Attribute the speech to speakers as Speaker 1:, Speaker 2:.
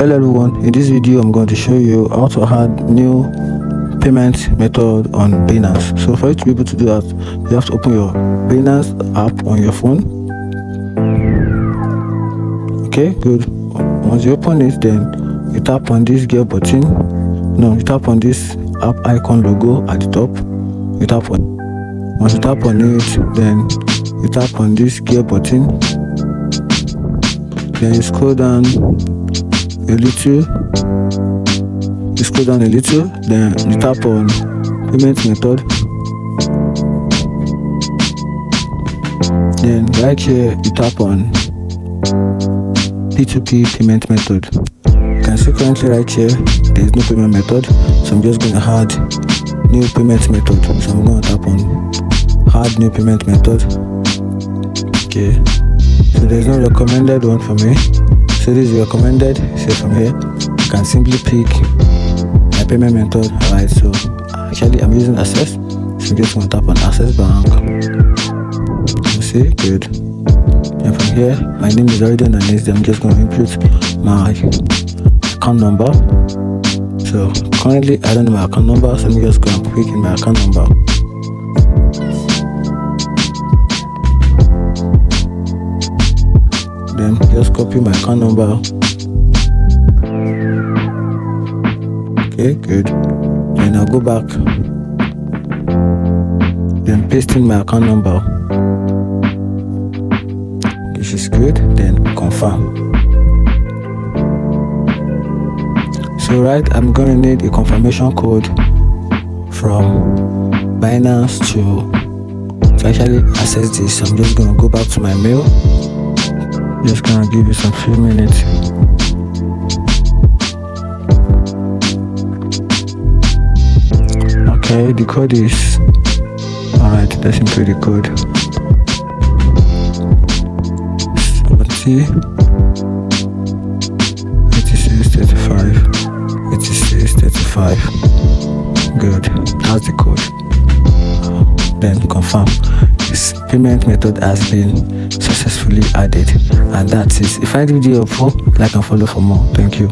Speaker 1: Hello everyone, in this video I'm going to show you how to add new payment method on Binance. So for you to be able to do that, you have to open your Binance app on your phone. Okay, good. Once you open it, then you tap on this gear button. No, you tap on this app icon logo at the top. You tap on. Once you tap on it, then you tap on this gear button. Then you scroll down a little. You scroll down a little, then you tap on payment method. Then right here you tap on P2P payment method. You can see currently right here there is no payment method, so I'm just going to add new payment method. So I'm going to tap on add new payment method. Okay, so there's no recommended one for me, so this is recommended. So from here you can simply pick my payment method. Alright, so actually I'm using Access, so I'm just going to tap on Access Bank. You see, good. And from here my name is already on the list. I'm just going to input my account number. So currently I don't know my account number, so I'm just going to pick in my account number. Then just copy my account number. Okay, good. Then I'll go back, then paste in my account number. This is good. Then confirm. So right, I'm gonna need a confirmation code from Binance to actually access this. So I'm just gonna go back to my mail. Just gonna give you some few minutes. Okay, the code is alright. Let's input the code. 70 86 35 86 35. Good. That's the code. Then confirm. This payment method has been successfully added, and that's it. If I find the video helpful, like and follow for more. Thank you.